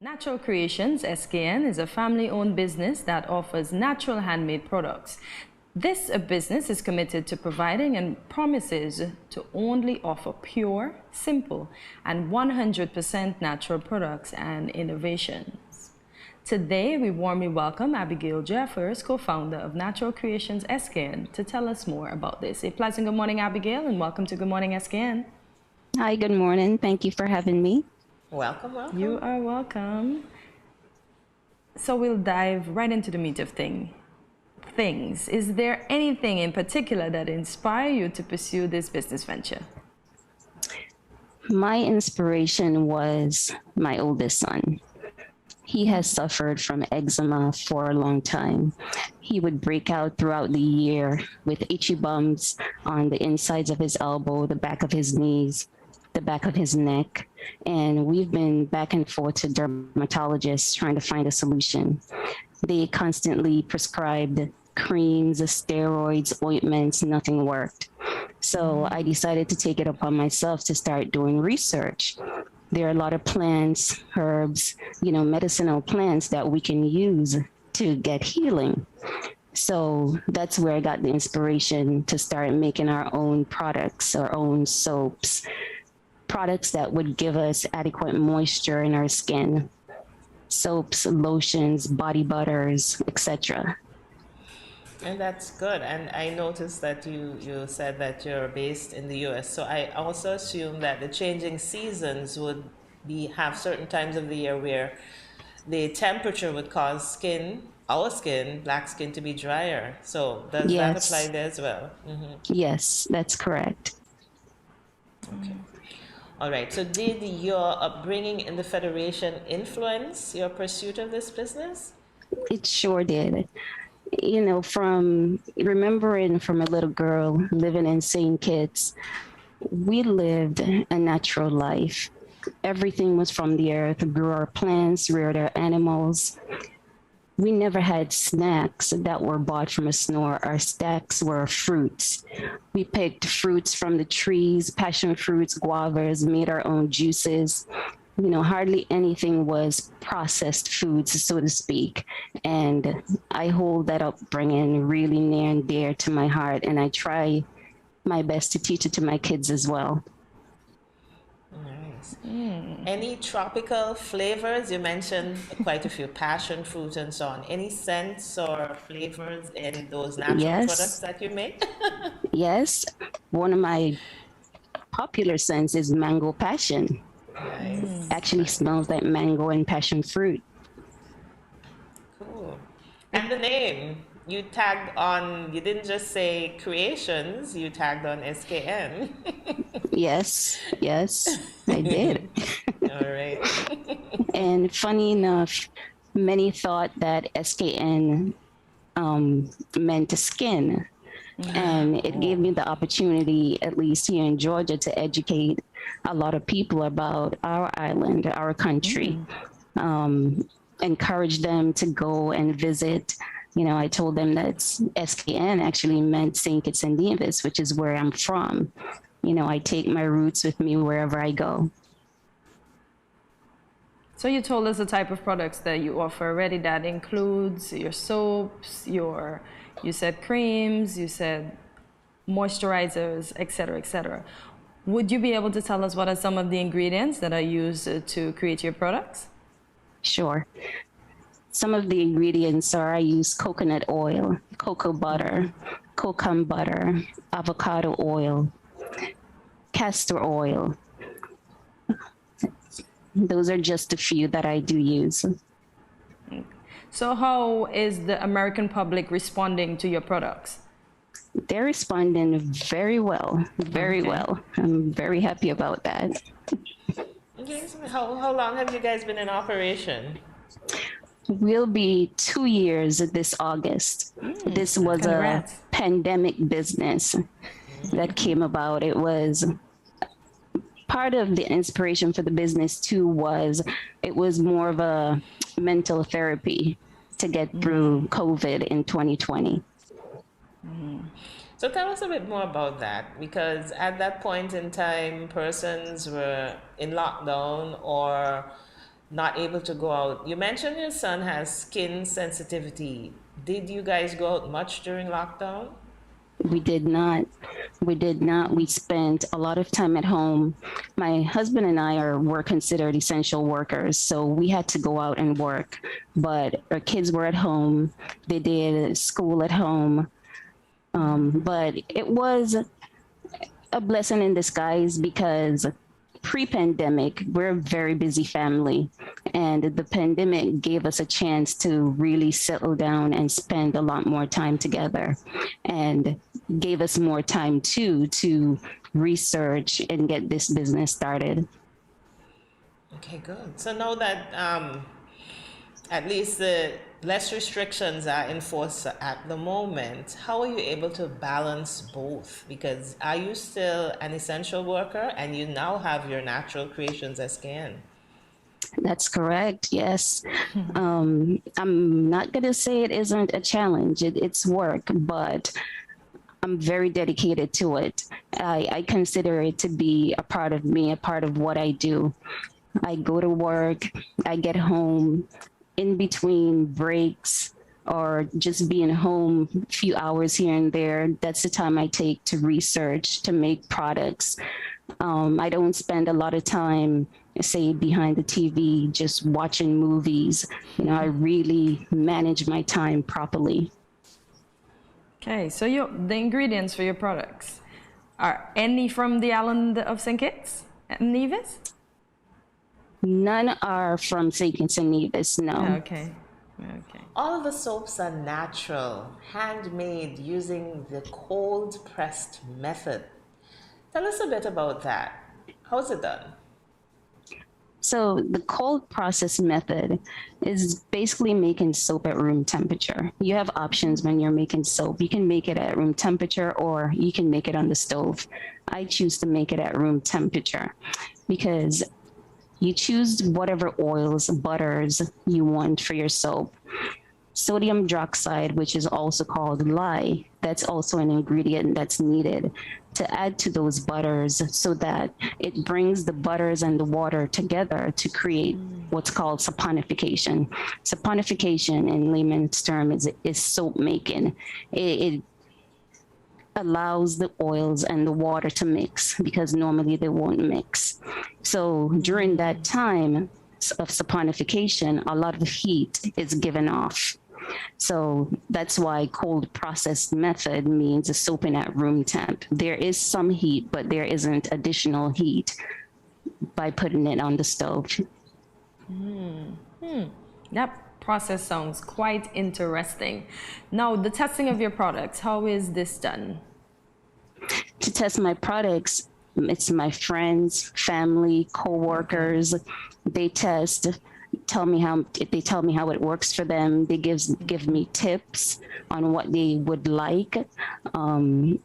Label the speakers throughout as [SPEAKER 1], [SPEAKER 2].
[SPEAKER 1] Natural Creations SKN is a family-owned business that offers natural handmade products. This business is committed to providing and promises to only offer pure, simple, and 100% natural products and innovations. Today, we warmly welcome Abigail Jeffers, co-founder of Natural Creations SKN, to tell us more about this. A pleasant good morning, Abigail, and welcome to Good Morning SKN.
[SPEAKER 2] Hi, good morning. Thank you for having me.
[SPEAKER 3] Welcome, welcome.
[SPEAKER 1] You are welcome. So we'll dive right into the meat of things. Is there anything in particular that inspired you to pursue this business venture?
[SPEAKER 2] My inspiration was my oldest son. He has suffered from eczema for a long time. He would break out throughout the year with itchy bumps on the insides of his elbow, the back of his knees, the back of his neck. And we've been back and forth to dermatologists trying to find a solution. They constantly prescribed creams, steroids, ointments, nothing worked. So I decided to take it upon myself to start doing research. There are a lot of plants, herbs, medicinal plants that we can use to get healing. So that's where I got the inspiration to start making our own products, our own soaps, products that would give us adequate moisture in our skin, soaps, lotions, body butters, etc.
[SPEAKER 3] And that's good. And I noticed that you said that you're based in the US. So I also assume that the changing seasons would have certain times of the year where the temperature would cause our skin, black skin, to be drier. So does that apply there as well? Mm-hmm.
[SPEAKER 2] Yes, that's correct.
[SPEAKER 3] Okay. All right. So did your upbringing in the Federation influence your pursuit of this business?
[SPEAKER 2] It sure did. From remembering from a little girl living in St. Kitts, we lived a natural life. Everything was from the earth, grew our plants, reared our animals. We never had snacks that were bought from a store. Our stacks were fruits. We picked fruits from the trees, passion fruits, guavas, made our own juices. Hardly anything was processed foods, so to speak. And I hold that upbringing really near and dear to my heart, and I try my best to teach it to my kids as well.
[SPEAKER 3] Nice. Any tropical flavors? You mentioned quite a few passion fruit and so on. Any scents or flavors in those natural products that you make?
[SPEAKER 2] Yes. One of my popular scents is mango passion.
[SPEAKER 3] Nice.
[SPEAKER 2] Actually smells like mango and passion fruit.
[SPEAKER 3] Cool. And the name, you didn't just say creations, you tagged on SKN.
[SPEAKER 2] Yes, I did.
[SPEAKER 3] All right.
[SPEAKER 2] And funny enough, many thought that SKN meant skin. And it gave me the opportunity, at least here in Georgia, to educate a lot of people about our island, our country, encourage them to go and visit. I told them that SKN actually meant St. Kitts and Nevis, which is where I'm from. I take my roots with me wherever I go.
[SPEAKER 1] So you told us the type of products that you offer already. That includes your soaps, you said creams, you said moisturizers, etc., etc. Would you be able to tell us what are some of the ingredients that are used to create your products?
[SPEAKER 2] Sure. Some of the ingredients are I use coconut oil, cocoa butter, kokum butter, avocado oil, castor oil. Those are just a few that I do use.
[SPEAKER 1] So how is the American public responding to your products?
[SPEAKER 2] They're responding very well, very well. I'm very happy about that.
[SPEAKER 3] Okay, so how long have you guys been in operation?
[SPEAKER 2] We'll be 2 years this August. This was
[SPEAKER 1] Congrats.
[SPEAKER 2] a pandemic business that came about. It was part of the inspiration for the business too it was more of a mental therapy to get through COVID in 2020.
[SPEAKER 3] So tell us a bit more about that, because at that point in time, persons were in lockdown or not able to go out. You mentioned your son has skin sensitivity. Did you guys go out much during lockdown?
[SPEAKER 2] We did not. We did not. We spent a lot of time at home. My husband and I were considered essential workers, so we had to go out and work. But our kids were at home. They did school at home. But it was a blessing in disguise because pre-pandemic, we're a very busy family, and the pandemic gave us a chance to really settle down and spend a lot more time together, and gave us more time too to research and get this business started.
[SPEAKER 3] Okay, good. So now that at least the less restrictions are enforced at the moment, how are you able to balance both? Because are you still an essential worker and you now have your Natural Creations SKN?
[SPEAKER 2] That's correct. Yes. I'm not going to say it isn't a challenge. It's work, but I'm very dedicated to it. I consider it to be a part of me, a part of what I do. I go to work, I get home, in between breaks or just being home a few hours here and there. That's the time I take to research, to make products. I don't spend a lot of time, say, behind the TV, just watching movies. You know, I really manage my time properly.
[SPEAKER 1] Okay, so the ingredients for your products are any from the island of St. Kitts and Nevis?
[SPEAKER 2] None are from St. Kitts and Nevis, no.
[SPEAKER 1] Okay. Okay.
[SPEAKER 3] All of the soaps are natural, handmade using the cold pressed method. Tell us a bit about that. How's it done?
[SPEAKER 2] So the cold process method is basically making soap at room temperature. You have options when you're making soap. You can make it at room temperature or you can make it on the stove. I choose to make it at room temperature because you choose whatever oils, butters you want for your soap. Sodium hydroxide, which is also called lye, that's also an ingredient that's needed to add to those butters so that it brings the butters and the water together to create what's called saponification. Saponification in layman's term is soap making. It allows the oils and the water to mix because normally they won't mix. So during that time of saponification, a lot of heat is given off. So that's why cold processed method means soaping at room temp. There is some heat, but there isn't additional heat by putting it on the stove.
[SPEAKER 1] That process sounds quite interesting. Now, the testing of your products, how is this done?
[SPEAKER 2] To test my products, it's my friends, family, co-workers. They test, tell me how it works for them. They give me tips on what they would like.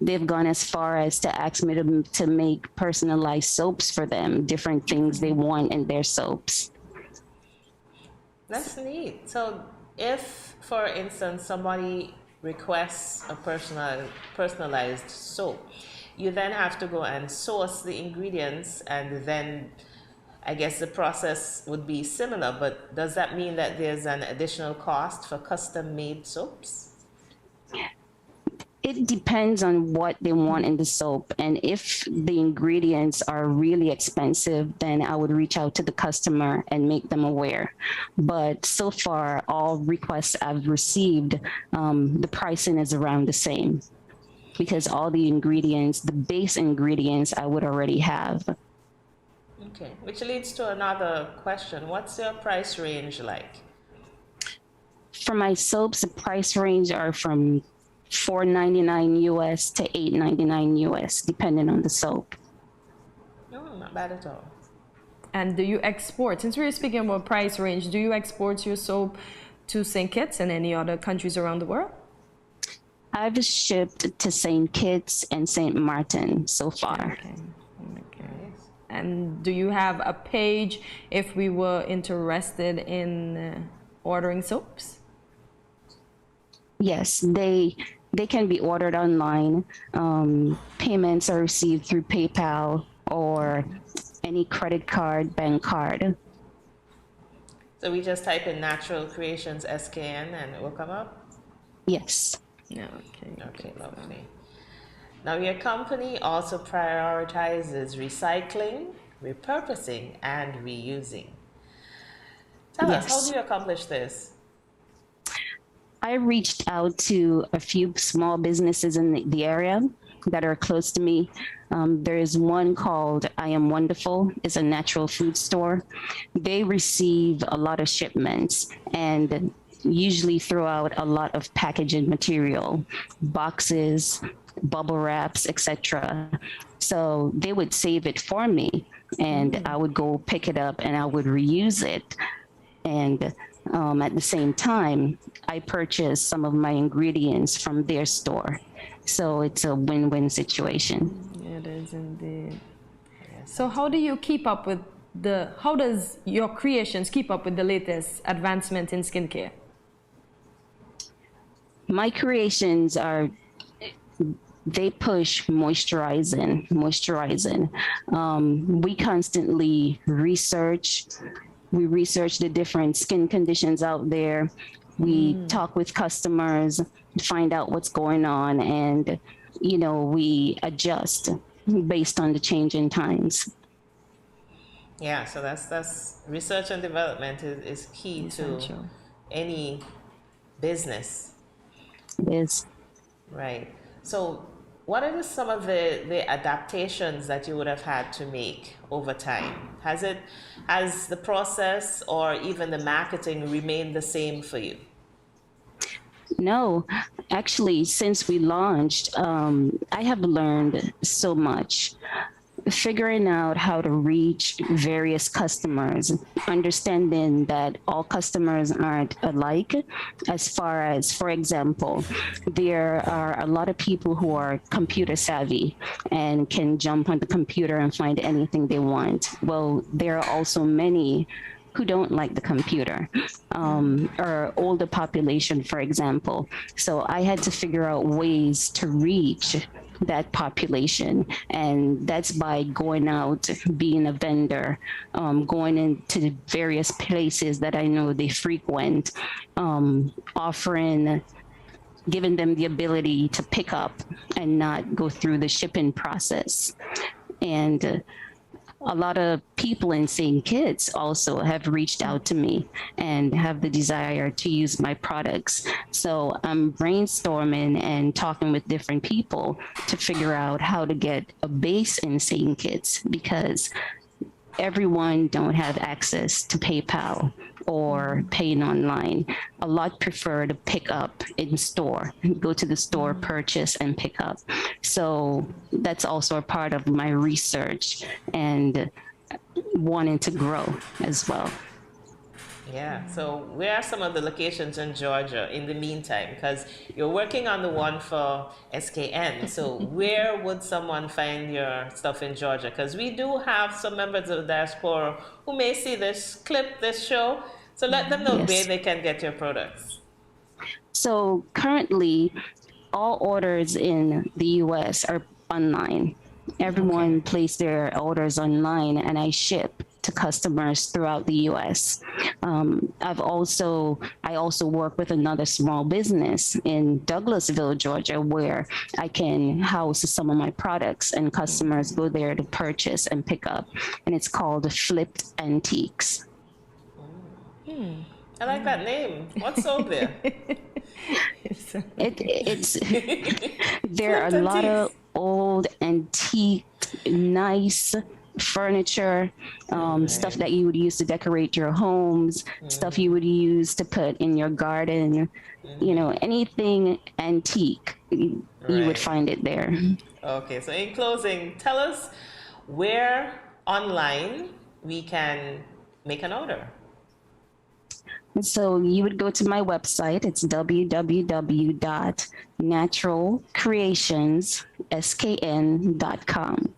[SPEAKER 2] They've gone as far as to ask me to make personalized soaps for them, different things they want in their soaps.
[SPEAKER 3] That's neat. So if, for instance, somebody requests a personalized soap, you then have to go and source the ingredients, and then I guess the process would be similar, but does that mean that there's an additional cost for custom made soaps?
[SPEAKER 2] It depends on what they want in the soap. And if the ingredients are really expensive, then I would reach out to the customer and make them aware. But so far, all requests I've received, the pricing is around the same because all the ingredients, the base ingredients, I would already have.
[SPEAKER 3] Okay, which leads to another question. What's your price range like?
[SPEAKER 2] For my soaps, the price range are from $4.99 US to $8.99 US, depending on the soap.
[SPEAKER 3] No, not bad at all.
[SPEAKER 1] And do you export? Since we're speaking about price range, do you export your soap to St. Kitts and any other countries around the world?
[SPEAKER 2] I've shipped to St. Kitts and St. Martin so far.
[SPEAKER 1] Okay. And do you have a page if we were interested in ordering soaps?
[SPEAKER 2] Yes, they can be ordered online. Payments are received through PayPal or any credit card, bank card.
[SPEAKER 3] So we just type in Natural Creations SKN and it will come up?
[SPEAKER 2] Yes.
[SPEAKER 1] Okay.
[SPEAKER 3] Okay, lovely. Now, your company also prioritizes recycling, repurposing, and reusing. Tell us, how do
[SPEAKER 2] Yes.
[SPEAKER 3] you accomplish this?
[SPEAKER 2] I reached out to a few small businesses in the area that are close to me. There is one called I Am Wonderful. It's a natural food store. They receive a lot of shipments and usually throw out a lot of packaging material, boxes, bubble wraps, etc. So they would save it for me, and I would go pick it up and I would reuse it. And at the same time, I purchase some of my ingredients from their store. So it's a win-win situation.
[SPEAKER 1] It is indeed. So how do you keep up with how does your creations keep up with the latest advancement in skincare?
[SPEAKER 2] My creations they push moisturizing. We constantly research. We research the different skin conditions out there. We talk with customers, find out what's going on, and we adjust based on the changing times.
[SPEAKER 3] Yeah, so that's research and development is key
[SPEAKER 1] Essential.
[SPEAKER 3] to any business.
[SPEAKER 2] It is.
[SPEAKER 3] Right. So what are some of the adaptations that you would have had to make over time? Has the process or even the marketing remained the same for you?
[SPEAKER 2] No, actually, since we launched, I have learned so much. Figuring out how to reach various customers, understanding that all customers aren't alike. As far as, for example, there are a lot of people who are computer savvy and can jump on the computer and find anything they want. Well, there are also many who don't like the computer, or older population, for example. So I had to figure out ways to reach that population, and that's by going out, being a vendor, going into various places that I know they frequent, offering, giving them the ability to pick up and not go through the shipping process. And a lot of people in St. Kitts also have reached out to me and have the desire to use my products. So I'm brainstorming and talking with different people to figure out how to get a base in St. Kitts, because everyone don't have access to PayPal or paying online. A lot prefer to pick up in store, go to the store, purchase, and pick up. So that's also a part of my research and wanting to grow as well.
[SPEAKER 3] Yeah, so where are some of the locations in Georgia in the meantime? Because you're working on the one for SKN. So where would someone find your stuff in Georgia? Because we do have some members of the diaspora who may see this clip, this show. So let them know where they can get your products.
[SPEAKER 2] So currently, all orders in the US are online. Everyone place their orders online, and I ship to customers throughout the US. I also work with another small business in Douglasville, Georgia, where I can house some of my products and customers go there to purchase and pick up. And it's called Flipped Antiques.
[SPEAKER 3] I like that name. What's sold there?
[SPEAKER 2] It's there are a lot of old, antique, nice furniture, stuff that you would use to decorate your homes, stuff you would use to put in your garden, anything antique, you would find it there.
[SPEAKER 3] Okay, so in closing, tell us where online we can make an order.
[SPEAKER 2] So you would go to my website. It's www.naturalcreationsskn.com.